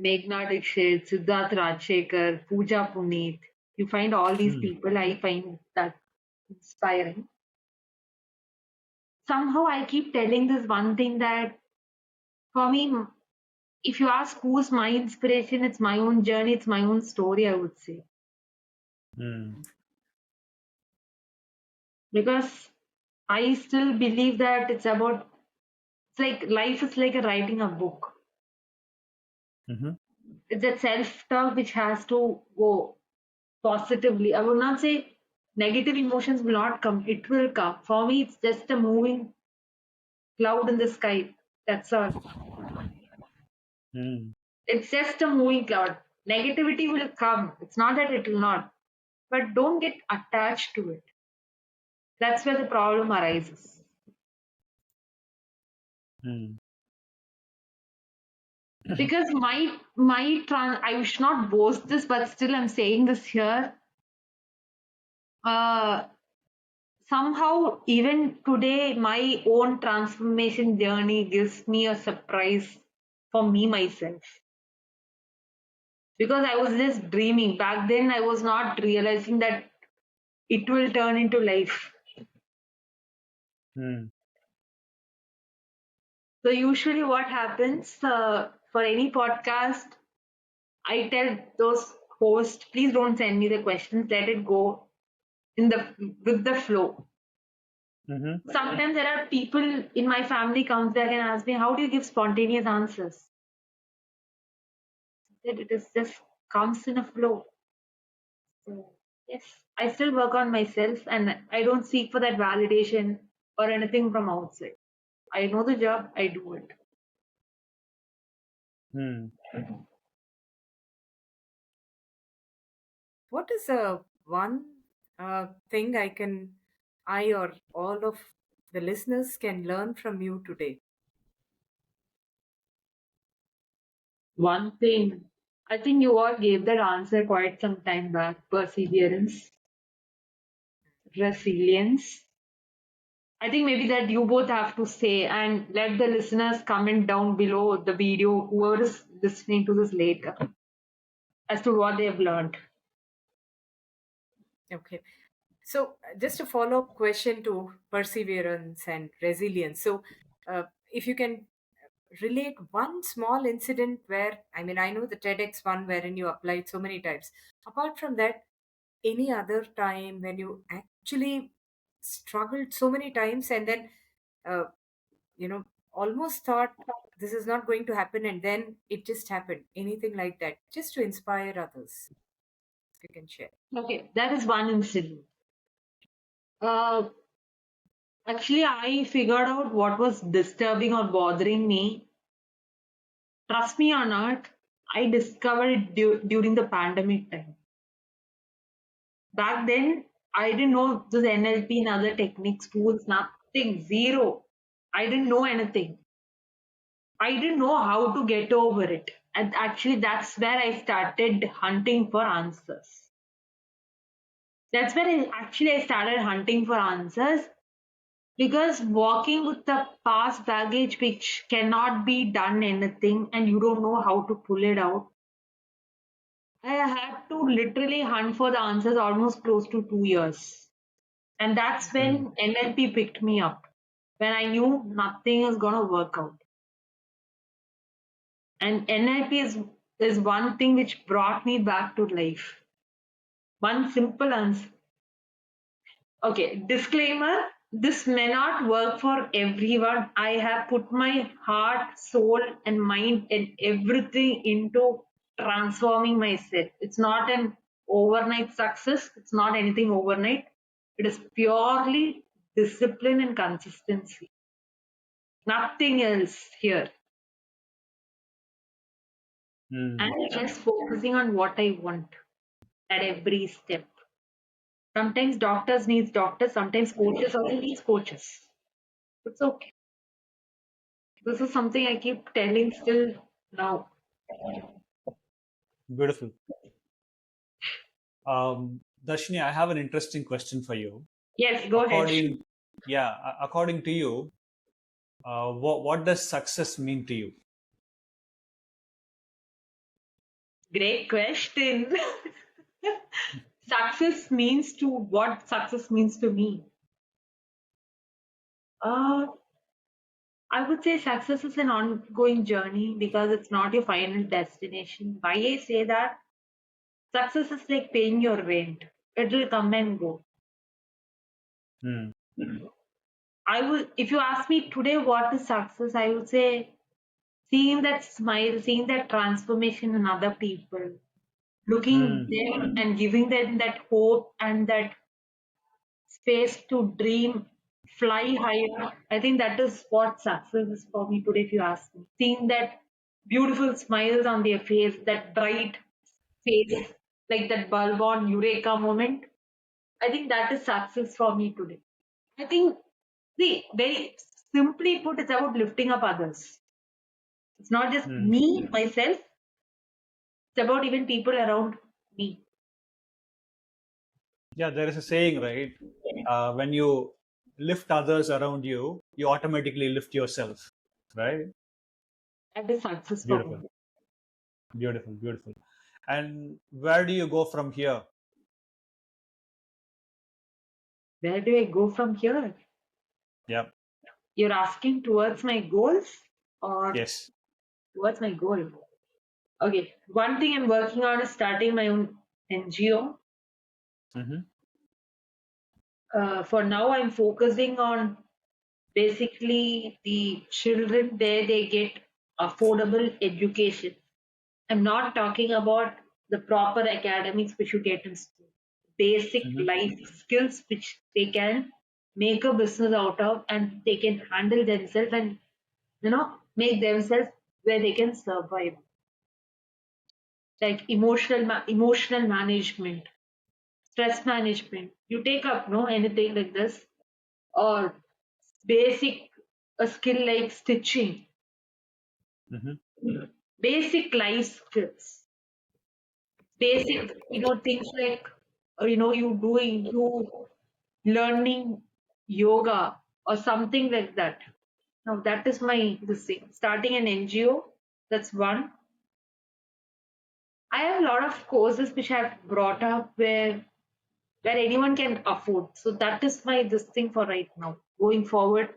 Meghna Dixit, Siddharth Rajshekar, Pooja Puneet. You find all these people, I find that inspiring. Somehow I keep telling this one thing that for me, if you ask who's my inspiration, it's my own journey, it's my own story, I would say. Mm-hmm. Because I still believe that it's like life is like a writing a book. Mm-hmm. It's a self-talk which has to go positively. I would not say negative emotions will not come, it will come. For me, it's just a moving cloud in the sky. That's all. Mm-hmm. It's just a moving cloud. Negativity will come. It's not that it will not. But don't get attached to it. That's where the problem arises. Because I should not boast this, but still I'm saying this here. Uh, Somehow, even today, my own transformation journey gives me a surprise for me myself. Because I was just dreaming. Back then, I was not realizing that it will turn into life. Mm-hmm. So, usually, what happens for any podcast, I tell those hosts, please don't send me the questions, let it go in the with the flow. Mm-hmm. Sometimes there are people in my family comes back and ask me, how do you give spontaneous answers? That it is just comes in a flow. So yes, I still work on myself and I don't seek for that validation or anything from outside. I know the job, I do it. What is one thing I or all of the listeners can learn from you today? One thing, I think you all gave that answer quite some time back. Perseverance, resilience. I think maybe that you both have to say and let the listeners comment down below the video, whoever is listening to this later. as to what they've learned. Okay. So, just a follow up question to perseverance and resilience. So, if you can relate one small incident where, I mean, I know the TEDx one wherein you applied so many times. Apart from that, any other time when you actually struggled so many times and then, uh, you know, almost thought this is not going to happen and then it just happened? Anything like that, just to inspire others, if you can share. Okay, that is one incident. Uh, Actually, I figured out what was disturbing or bothering me. Trust me or not, I discovered it during the pandemic time. Back then, I didn't know this NLP and other techniques, tools, nothing, zero. I didn't know anything. I didn't know how to get over it. And actually, that's where I started hunting for answers. That's where I started hunting for answers, because walking with the past baggage which cannot be done anything and you don't know how to pull it out, I had to literally hunt for the answers almost close to 2 years. And that's Mm. when NLP picked me up, when I knew nothing is going to work out. And NLP is one thing which brought me back to life. One simple answer. Okay, disclaimer, this may not work for everyone. I have put my heart, soul, and mind and everything into transforming myself. It's not an overnight success, it's not anything overnight. It is purely discipline and consistency. Nothing else here. Mm. And just focusing on what I want at every step. Sometimes doctors needs doctors, sometimes coaches also needs coaches. It's okay. This is something I keep telling still now. Beautiful. Darshini, I have an interesting question for you. Yes, go ahead. According to you, what does success mean to you? Great question. Success means to what success means to me. Uh, I would say success is an ongoing journey because it's not your final destination. Why I say that? Success is like paying your rent. It will come and go. Mm. If you ask me today what is success, I would say seeing that smile, seeing that transformation in other people, looking Mm. them and giving them that hope and that space to dream, fly higher. I think that is what success is for me today, if you ask me. Seeing that beautiful smiles on their face, that bright face, like that bulb on Eureka moment. I think that is success for me today. I think, see, very simply put, it's about lifting up others. It's not just Mm. me, myself, it's about even people around me. Yeah, there is a saying, right? When you lift others around you, you automatically lift yourself, right? That is success for Beautiful, me. beautiful, beautiful. And where do you go from here? Where do I go from here? Yeah, You're asking towards my goals or yes. towards my goal? Okay, one thing I'm working on is starting my own NGO. Mm-hmm. For now, I'm focusing on basically the children where they get affordable education. I'm not talking about the proper academics which you get in school. Basic Mm-hmm. life skills which they can make a business out of and they can handle themselves and make themselves where they can survive. Like emotional management, stress management. You take up no anything like this or basic a skill like stitching, Mm-hmm. basic life skills, basic things like you learning yoga or something like that. Now that is my this thing. Starting an NGO, that's one. I have a lot of courses which I've brought up where anyone can afford. So that is my this thing for right now. Going forward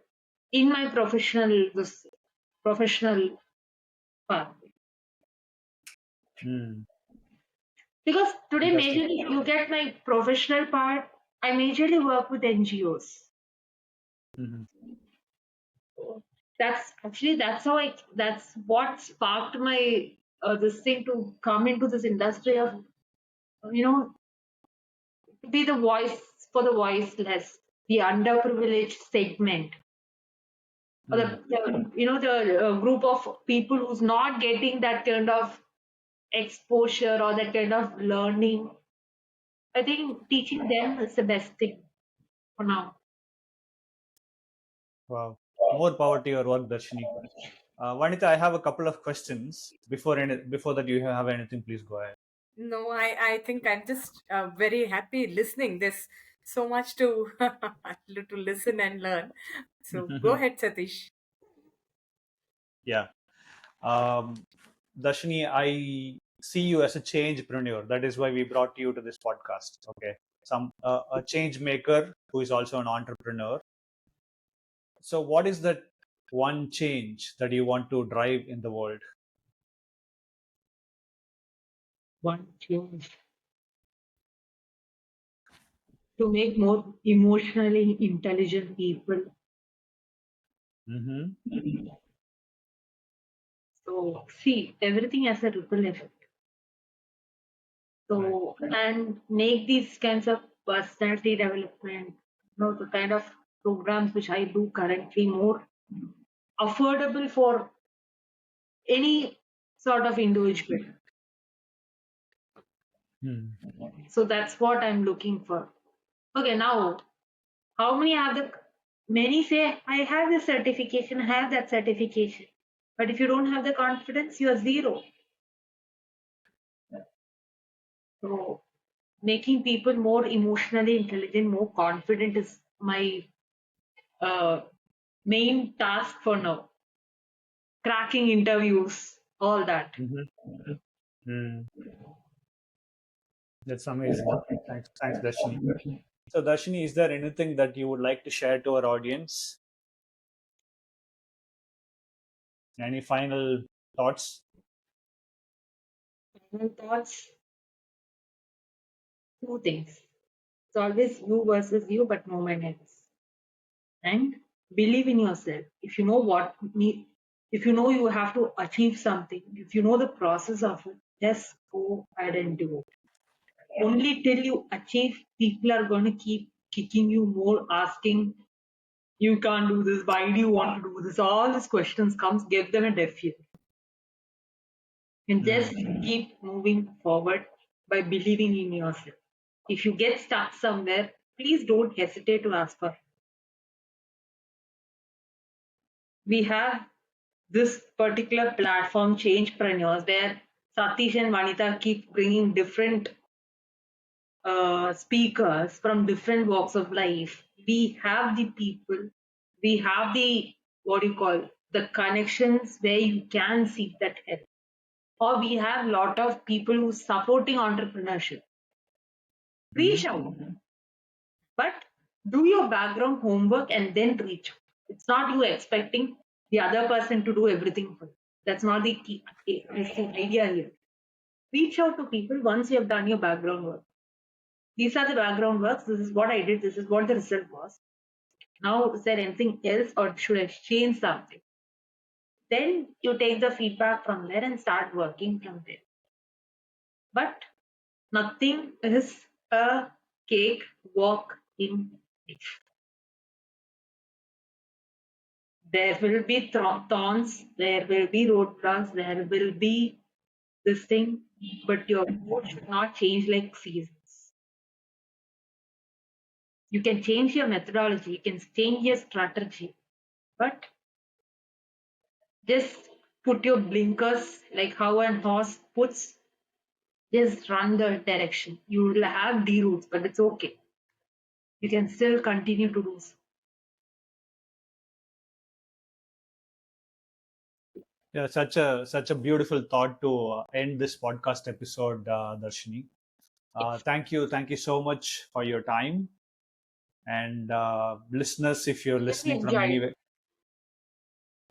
in my professional path. Hmm. Because today Interesting. majorly you get my professional part, I majorly work with NGOs. Hmm. That's how that's what sparked my this thing to come into this industry of you know to be the voice for the voiceless, the underprivileged segment, or Hmm. the group of people who's not getting that kind of exposure or that kind of learning. I think teaching them is the best thing for now. Wow. More power to your work, Darshini. Vanitha, I have a couple of questions. Before that, you have anything, please go ahead. No, I think I'm just very happy listening. There's so much to to listen and learn. So go ahead, Satish. Yeah. Um, Darshini, I see you as a changepreneur. That is why we brought you to this podcast. Okay. A change maker who is also an entrepreneur. So, what is that one change that you want to drive in the world? One change to make more emotionally intelligent people. Mm-hmm. So see, everything has a ripple effect. Right. So and make these kinds of personality development, the kind of programs which I do currently more affordable for any sort of individual. Hmm. So that's what I'm looking for. Okay, now how many have the many say I have this certification, I have that certification. But if you don't have the confidence, you are zero. So making people more emotionally intelligent, more confident is my uh, main task for now. Cracking interviews, all that. Mm-hmm. Hmm. That's amazing. Thanks, Darshini. So, Darshini, is there anything that you would like to share to our audience? Any final thoughts? Final thoughts, two things. It's always you versus you, but no one else. And believe in yourself. If you know you have to achieve something, if you know the process of it, just go ahead and do it. Only till you achieve, people are going to keep kicking you more, asking, you can't do this, why do you want to do this? All these questions comes, give them a deaf ear. And Hmm. just keep moving forward by believing in yourself. If you get stuck somewhere, please don't hesitate to ask for. We have this particular platform, Changepreneurs, where Sathish and Vanitha keep bringing different speakers from different walks of life. We have the people, we have the what do you call the connections where you can seek that help. Or we have a lot of people who supporting entrepreneurship. Mm-hmm. Reach out, but do your background homework and then reach out. It's not you expecting the other person to do everything for you. That's not the key idea here. Reach out to people once you have done your background work. These are the background works. This is what I did. This is what the result was. Now, is there anything else or should I change something? Then you take the feedback from there and start working from there. But nothing is a cake walk in life. There will be thorns, there will be roadblocks, there will be this thing, but your mood should not change like seasons. You can change your methodology, you can change your strategy, but just put your blinkers like how an horse puts, just run the direction. You will have D routes, but it's okay. You can still continue to do so. Yeah, such a beautiful thought to end this podcast episode, Darshini. Thank you so much for your time, and listeners, if you're Really listening from enjoyed. anywhere,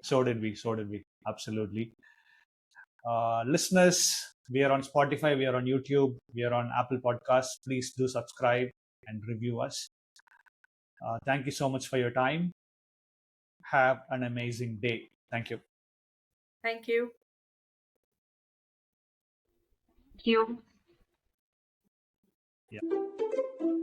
so did we, absolutely. Listeners, we are on Spotify, we are on YouTube, we are on Apple Podcasts. Please do subscribe and review us. Thank you so much for your time. Have an amazing day. Thank you. Thank you. Thank you. Yeah.